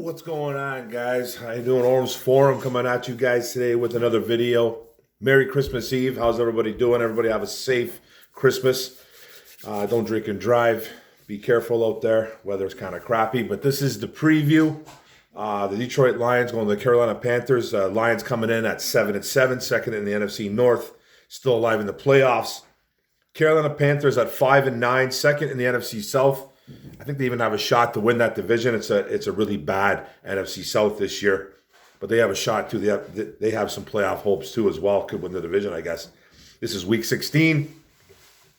What's going on, guys? How you doing? Orange Forum coming at you guys today with another video. Merry Christmas Eve. How's everybody doing? Everybody have a safe Christmas. Don't drink and drive. Be careful out there. Weather's kind of crappy, but this is the preview. The Detroit Lions going to the Carolina Panthers. Lions coming in at 7-7, second in the NFC North, still alive in the playoffs. Carolina Panthers at 5-9, second in the NFC South. I think they even have a shot to win that division. It's a really bad NFC South this year, but they have a shot too. They have some playoff hopes too as well. Could win the division, I guess. This is week 16.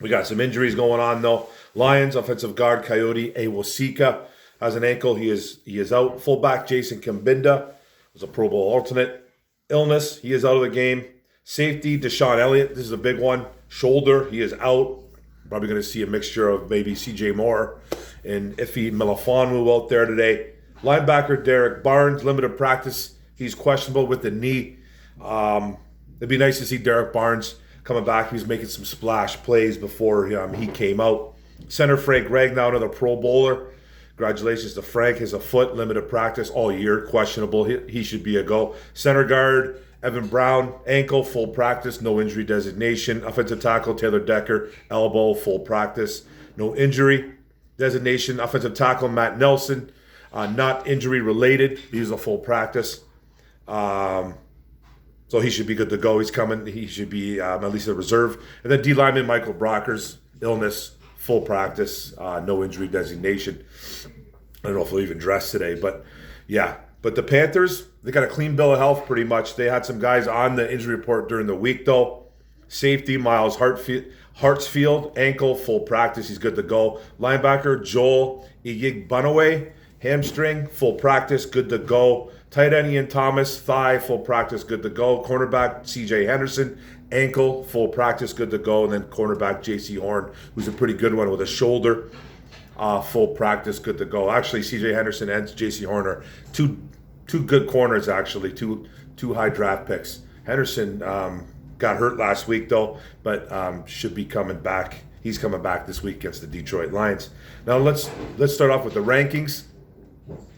We got some injuries going on though. Lions offensive guard Coyote Awosika has an ankle. He is out. Fullback Jason Kambinda was a Pro Bowl alternate. Illness. He is out of the game. Safety Deshaun Elliott. This is a big one. Shoulder. He is out. Probably going to see a mixture of maybe C.J. Moore and Ife Melifonwu out there today. Linebacker Derek Barnes, limited practice. He's questionable with the knee. It'd be nice to see Derek Barnes coming back. He was making some splash plays before he came out. Center Frank Ragnow, another Pro Bowler. Congratulations to Frank. Has a foot, limited practice all year, questionable. He should be a go. Center guard Evan Brown, ankle, full practice, no injury designation. Offensive tackle Taylor Decker, elbow, full practice, no injury designation. Offensive tackle Matt Nelson, not injury related. He's a full practice. So he should be good to go. He's coming. He should be at least a reserve. And then D lineman Michael Brockers, illness, full practice, no injury designation. I don't know if he'll even dress today, but yeah. But the Panthers, they got a clean bill of health pretty much. They had some guys on the injury report during the week, though. Safety, Miles Hartsfield, ankle, full practice. He's good to go. Linebacker, Joel Igbinowe, hamstring, full practice, good to go. Tight end, Ian Thomas, thigh, full practice, good to go. Cornerback, C.J. Henderson, ankle, full practice, good to go. And then cornerback, J.C. Horn, who's a pretty good one with a shoulder. Full practice, good to go. Actually, C.J. Henderson and J.C. Horn are two good corners, actually, two high draft picks. Henderson got hurt last week, though, but should be coming back. He's coming back this week against the Detroit Lions. Now, let's start off with the rankings.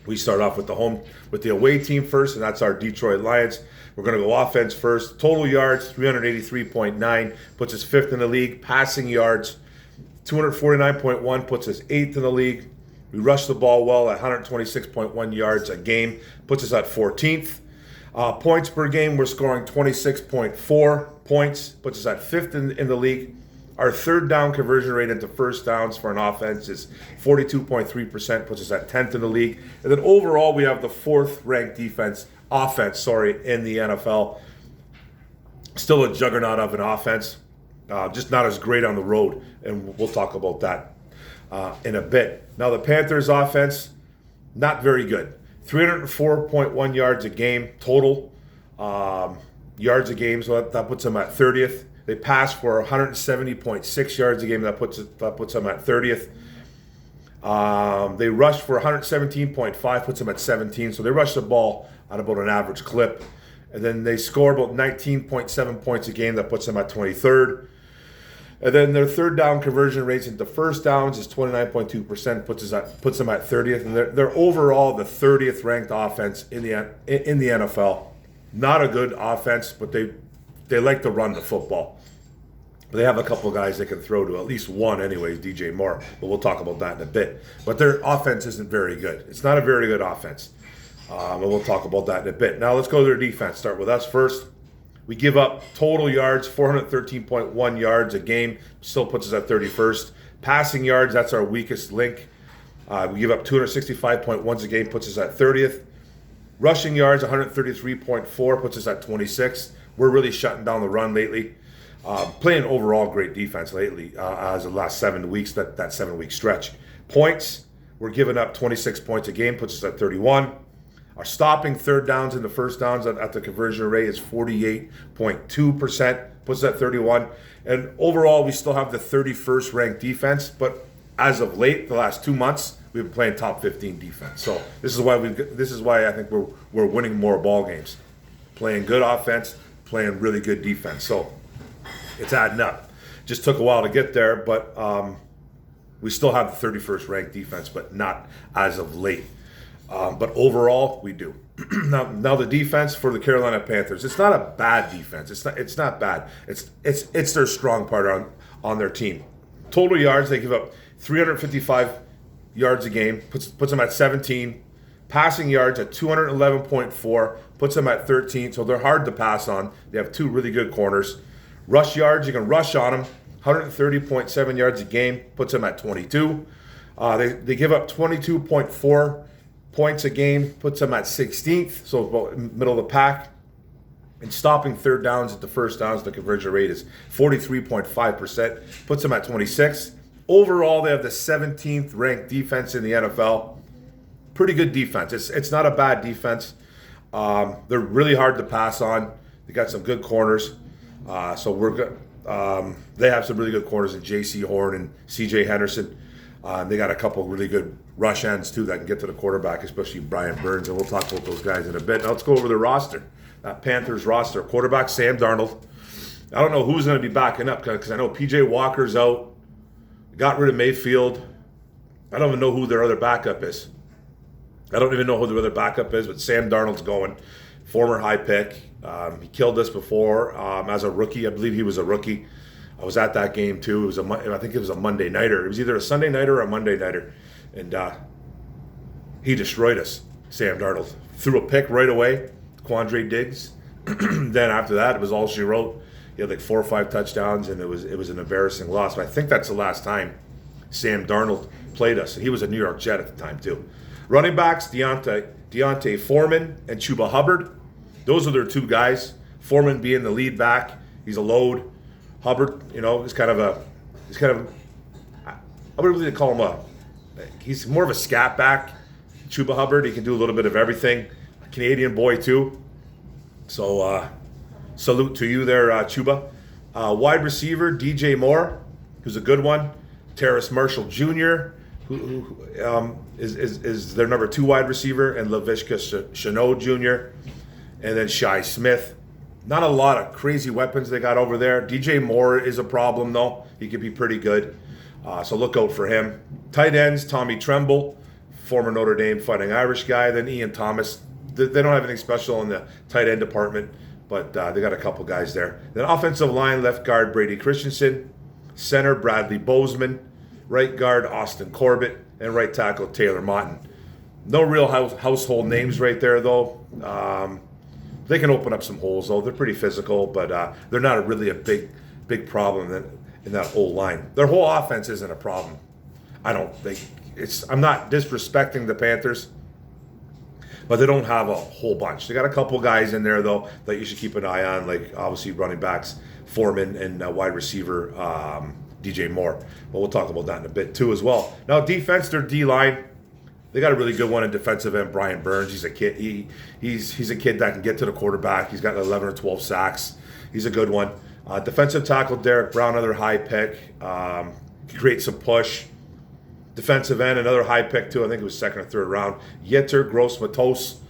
We start off with the away team first, and that's our Detroit Lions. We're going to go offense first. Total yards, 383.9, puts us fifth in the league. Passing yards, 249.1, puts us eighth in the league. We rush the ball well at 126.1 yards a game, puts us at 14th. Points per game, we're scoring 26.4 points, puts us at fifth in the league. Our third down conversion rate into first downs for an offense is 42.3%, puts us at 10th in the league. And then overall, we have the fourth ranked offense in the NFL. Still a juggernaut of an offense, just not as great on the road, and we'll talk about that in a bit. Now, the Panthers offense, not very good. 304.1 yards a game total yards a game, so that puts them at 30th. They pass for 170.6 yards a game. That puts them at 30th. They rush for 117.5, puts them at 17. So they rush the ball at about an average clip. And then they score about 19.7 points a game. That puts them at 23rd. And then their third down conversion rates into first downs is 29.2%, puts them at 30th. And they're overall the 30th ranked offense in the NFL. Not a good offense, but they like to run the football. But they have a couple of guys they can throw to, at least one anyways, DJ Moore. But we'll talk about that in a bit. But their offense isn't very good. It's not a very good offense. And we'll talk about that in a bit. Now let's go to their defense. Start with us first. We give up total yards, 413.1 yards a game. Still puts us at 31st. Passing yards, that's our weakest link. We give up 265.1 a game, puts us at 30th. Rushing yards, 133.4, puts us at 26th. We're really shutting down the run lately. Playing overall great defense lately as the last 7 weeks, that 7-week stretch. Points, we're giving up 26 points a game, puts us at 31. Our stopping third downs and the first downs at the conversion rate is 48.2%, puts us at 31. And overall, we still have the 31st ranked defense, but as of late, the last 2 months, we've been playing top 15 defense. So this is why I think we're winning more ball games. Playing good offense, playing really good defense. So it's adding up. Just took a while to get there, but we still have the 31st ranked defense, but not as of late. But overall, we do. Now the defense for the Carolina Panthers, it's not a bad defense. It's not bad. It's their strong part on their team. Total yards, they give up 355 yards a game, puts them at 17. Passing yards at 211.4, puts them at 13. So they're hard to pass on. They have two really good corners. Rush yards, you can rush on them. 130.7 yards a game, puts them at 22. They give up 22.4 points a game, puts them at 16th, so about middle of the pack. And stopping third downs at the first downs, the conversion rate is 43.5%, puts them at 26th. Overall, they have the 17th ranked defense in the NFL. Pretty good defense. It's not a bad defense. They're really hard to pass on. They got some good corners, so we're good. They have some really good corners in J.C. Horn and C.J. Henderson. They got a couple really good rush ends, too, that can get to the quarterback, especially Brian Burns, and we'll talk about those guys in a bit. Now let's go over the roster. Panthers roster. Quarterback Sam Darnold. I don't know who's going to be backing up because I know P.J. Walker's out. Got rid of Mayfield. I don't even know who their other backup is. But Sam Darnold's going. Former high pick. He killed us before as a rookie. I believe he was a rookie. I was at that game too. I think it was a Monday nighter. It was either a Sunday nighter or a Monday nighter. And he destroyed us, Sam Darnold. Threw a pick right away, Quandre Diggs. Then after that, it was all she wrote. He had like 4 or 5 touchdowns, and it was an embarrassing loss. But I think that's the last time Sam Darnold played us. And he was a New York Jet at the time too. Running backs, Deontay Foreman and Chuba Hubbard. Those are their two guys. Foreman being the lead back. He's a load. Hubbard, is kind of I would really call him he's more of a scat back. Chuba Hubbard, he can do a little bit of everything. A Canadian boy too. So salute to you there, Chuba. Wide receiver, DJ Moore, who's a good one. Terrace Marshall Jr., who is their number 2 wide receiver, and Laviska Shenault Jr., and then Shi Smith. Not a lot of crazy weapons they got over there. DJ Moore is a problem, though. He could be pretty good. So look out for him. Tight ends, Tommy Tremble, former Notre Dame Fighting Irish guy. Then Ian Thomas. They don't have anything special in the tight end department, but they got a couple guys there. Then offensive line, left guard Brady Christensen. Center, Bradley Bozeman. Right guard, Austin Corbett. And right tackle, Taylor Motton. No real household names right there, though. They can open up some holes, though. They're pretty physical, but they're not really a big problem in that whole line. Their whole offense isn't a problem. I'm not disrespecting the Panthers, but they don't have a whole bunch. They got a couple guys in there, though, that you should keep an eye on, like obviously running backs, Foreman, and wide receiver DJ Moore. But we'll talk about that in a bit, too, as well. Now, defense, their D-line. They got a really good one in defensive end, Brian Burns. He's a kid. He's a kid that can get to the quarterback. He's got 11 or 12 sacks. He's a good one. Defensive tackle Derek Brown, another high pick. Create some push. Defensive end, another high pick too. I think it was second or third round. Yetur Gross-Matos,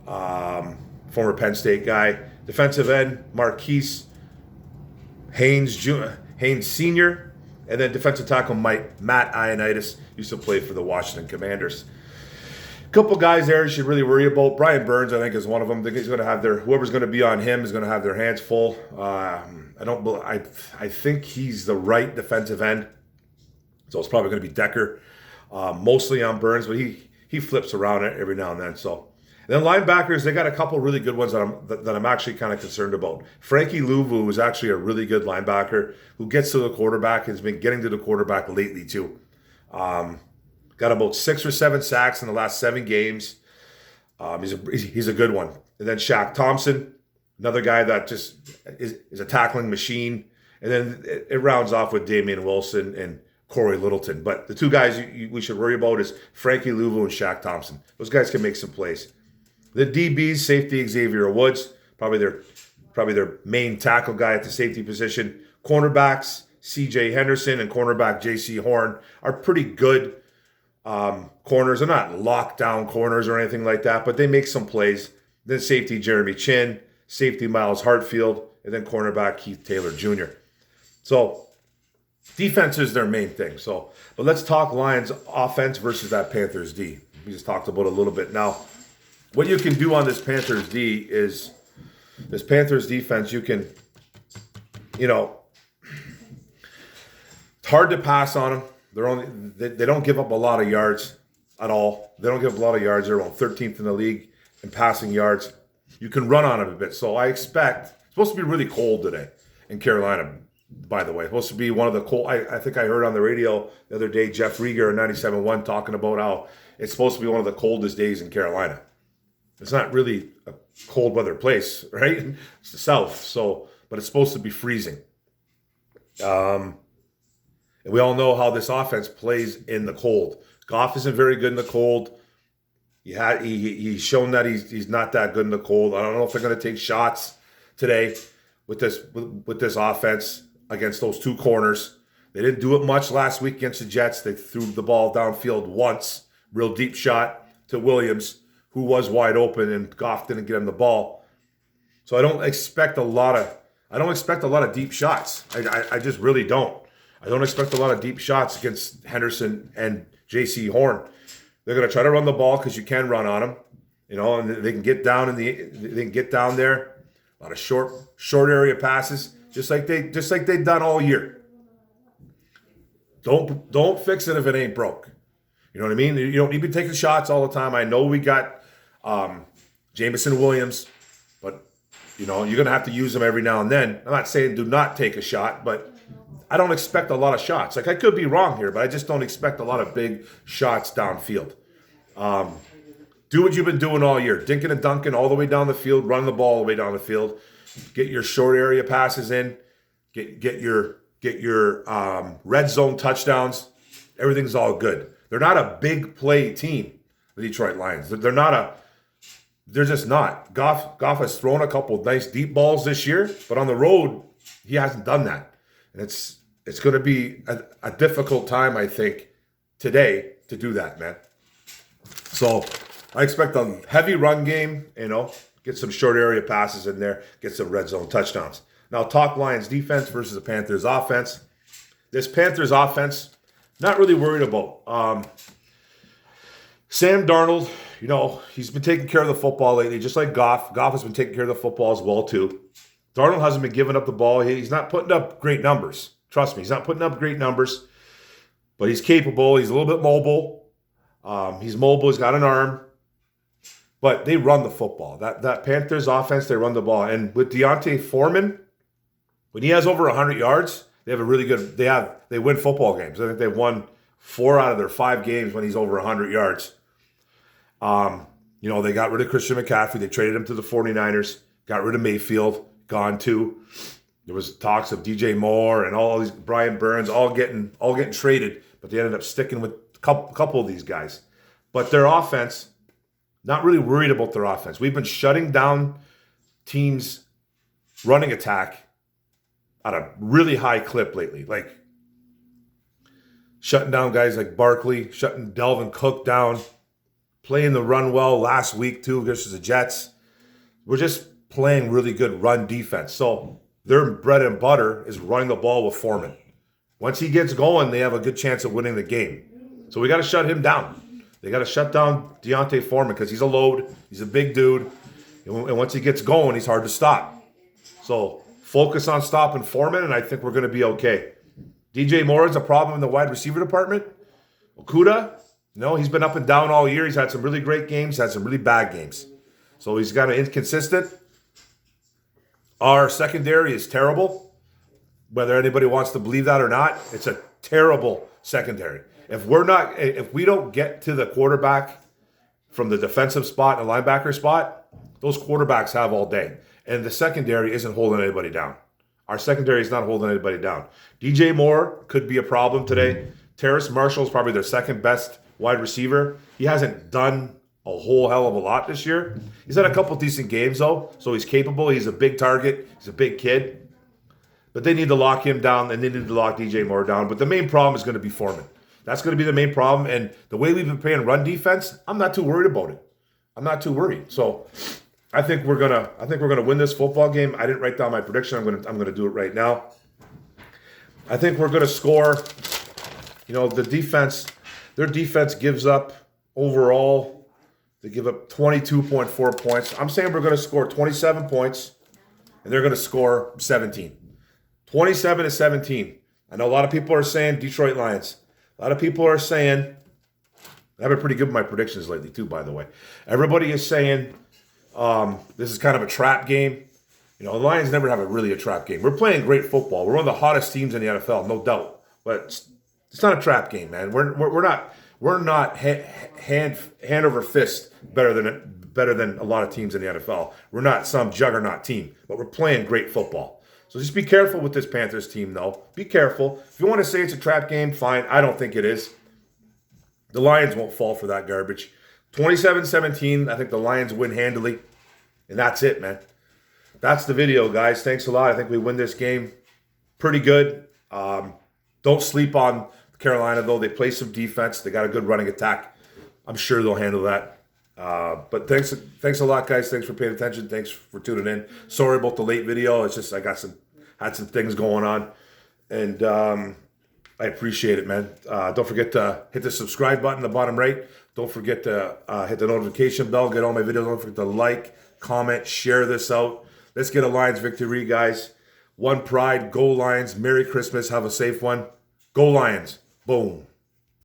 former Penn State guy. Defensive end Marquise Haynes Sr. And then defensive tackle Matt Ioannidis used to play for the Washington Commanders. Couple guys there you should really worry about. Brian Burns, I think, is one of them. I think he's going to have whoever's going to be on him is going to have their hands full. I think he's the right defensive end, so it's probably going to be Decker, mostly on Burns, but he flips around it every now and then. So, and then linebackers, they got a couple really good ones that I'm actually kind of concerned about. Frankie Louvu is actually a really good linebacker who gets to the quarterback and has been getting to the quarterback lately too. Got about 6 or 7 sacks in the last 7 games. He's a good one. And then Shaq Thompson, another guy that just is a tackling machine. And then it rounds off with Damian Wilson and Corey Littleton. But the 2 guys we should worry about is Frankie Louvu and Shaq Thompson. Those guys can make some plays. The DBs, safety Xavier Woods, probably their main tackle guy at the safety position. Cornerbacks, C.J. Henderson and cornerback J.C. Horn are pretty good corners. They're not lockdown corners or anything like that, but they make some plays. Then safety Jeremy Chin, safety Miles Hartfield, and then cornerback Keith Taylor Jr. So defense is their main thing. But let's talk Lions offense versus that Panthers D. We just talked about it a little bit. Now, what you can do on this Panthers D is, this Panthers defense, you can, it's hard to pass on them. They don't give up a lot of yards at all. They don't give up a lot of yards. They're around 13th in the league in passing yards. You can run on them a bit. So I expect, it's supposed to be really cold today in Carolina, by the way. It's supposed to be one of the cold, I think I heard on the radio the other day, Jeff Rieger in 97.1 talking about how it's supposed to be one of the coldest days in Carolina. It's not really a cold weather place, right? It's the South, but it's supposed to be freezing. And we all know how this offense plays in the cold. Goff isn't very good in the cold. He's shown that he's not that good in the cold. I don't know if they're going to take shots today with this offense against those two corners. They didn't do it much last week against the Jets. They threw the ball downfield once, real deep shot to Williams, who was wide open, and Goff didn't get him the ball. So I don't expect a lot of deep shots. I just really don't. I don't expect a lot of deep shots against Henderson and J.C. Horn. They're going to try to run the ball because you can run on them, and they can get down they can get down there. A lot of short area passes, just like they've done all year. Don't fix it if it ain't broke. You know what I mean? You don't need to be taking shots all the time. I know we got Jameson Williams, but you're going to have to use them every now and then. I'm not saying do not take a shot, but I don't expect a lot of shots. Like, I could be wrong here, but I just don't expect a lot of big shots downfield. Do what you've been doing all year. Dinking and dunking all the way down the field, run the ball all the way down the field. Get your short area passes in. Get your red zone touchdowns. Everything's all good. They're not a big play team, the Detroit Lions. They're just not. Goff has thrown a couple of nice deep balls this year, but on the road, he hasn't done that. And it's going to be a difficult time, I think, today to do that, man. So I expect a heavy run game, get some short area passes in there, get some red zone touchdowns. Now, talk Lions defense versus the Panthers offense. This Panthers offense, not really worried about. Sam Darnold, he's been taking care of the football lately, just like Goff. Goff has been taking care of the football as well, too. Darnold hasn't been giving up the ball. He's not putting up great numbers. Trust me, he's not putting up great numbers. But he's capable. He's a little bit mobile. He's mobile. He's got an arm. But they run the football. That Panthers offense, they run the ball. And with Deontay Foreman, when he has over 100 yards, they have a really good. They win football games. I think they've won 4 out of their 5 games when he's over 100 yards. They got rid of Christian McCaffrey. They traded him to the 49ers. Got rid of Mayfield. Gone too. There was talks of DJ Moore and all these Brian Burns all getting traded, but they ended up sticking with a couple of these guys. But their offense, not really worried about their offense. We've been shutting down teams' running attack at a really high clip lately. Like shutting down guys like Barkley, shutting Dalvin Cook down, playing the run well last week too versus the Jets. We're just playing really good run defense. So their bread and butter is running the ball with Foreman. Once he gets going, they have a good chance of winning the game. So we got to shut him down. They got to shut down Deontay Foreman because he's a load. He's a big dude. And once he gets going, he's hard to stop. So focus on stopping Foreman, and I think we're going to be okay. DJ Moore is a problem in the wide receiver department. Okudah, he's been up and down all year. He's had some really great games, had some really bad games. So he's kind of inconsistent. Our secondary is terrible. Whether anybody wants to believe that or not, it's a terrible secondary. If we don't get to the quarterback from the defensive spot and the linebacker spot, those quarterbacks have all day. And the secondary isn't holding anybody down. Our secondary is not holding anybody down. DJ Moore could be a problem today. Terrace Marshall is probably their second best wide receiver. He hasn't done a whole hell of a lot this year. He's had a couple decent games, though, so he's capable. He's a big target. He's a big kid. But they need to lock him down, and they need to lock DJ Moore down. But the main problem is going to be Foreman. That's going to be the main problem. And the way we've been playing run defense, I'm not too worried about it. I'm not too worried. So I think we're gonna win this football game. I didn't write down my prediction. I'm gonna do it right now. I think we're gonna score. The defense, their defense gives up overall. They give up 22.4 points. I'm saying we're going to score 27 points, and they're going to score 17. 27-17. I know a lot of people are saying Detroit Lions. A lot of people are saying, I've been pretty good with my predictions lately too, by the way. Everybody is saying this is kind of a trap game. You know, the Lions never have a trap game. We're playing great football. We're one of the hottest teams in the NFL, no doubt. But it's not a trap game, man. We're not hand over fist better than a lot of teams in the NFL. We're not some juggernaut team, but we're playing great football. So just be careful with this Panthers team, though. Be careful. If you want to say it's a trap game, fine. I don't think it is. The Lions won't fall for that garbage. 27-17, I think the Lions win handily. And that's it, man. That's the video, guys. Thanks a lot. I think we win this game pretty good. Don't sleep on Carolina, though. They play some defense. They got a good running attack. I'm sure they'll handle that. But thanks a lot, guys. Thanks for paying attention. Thanks for tuning in. Sorry about the late video. It's just I had some things going on. And I appreciate it, man. Don't forget to hit the subscribe button in the bottom right. Don't forget to hit the notification bell. Get all my videos. Don't forget to like, comment, share this out. Let's get a Lions victory, guys. One pride. Go Lions. Merry Christmas. Have a safe one. Go Lions. Boom.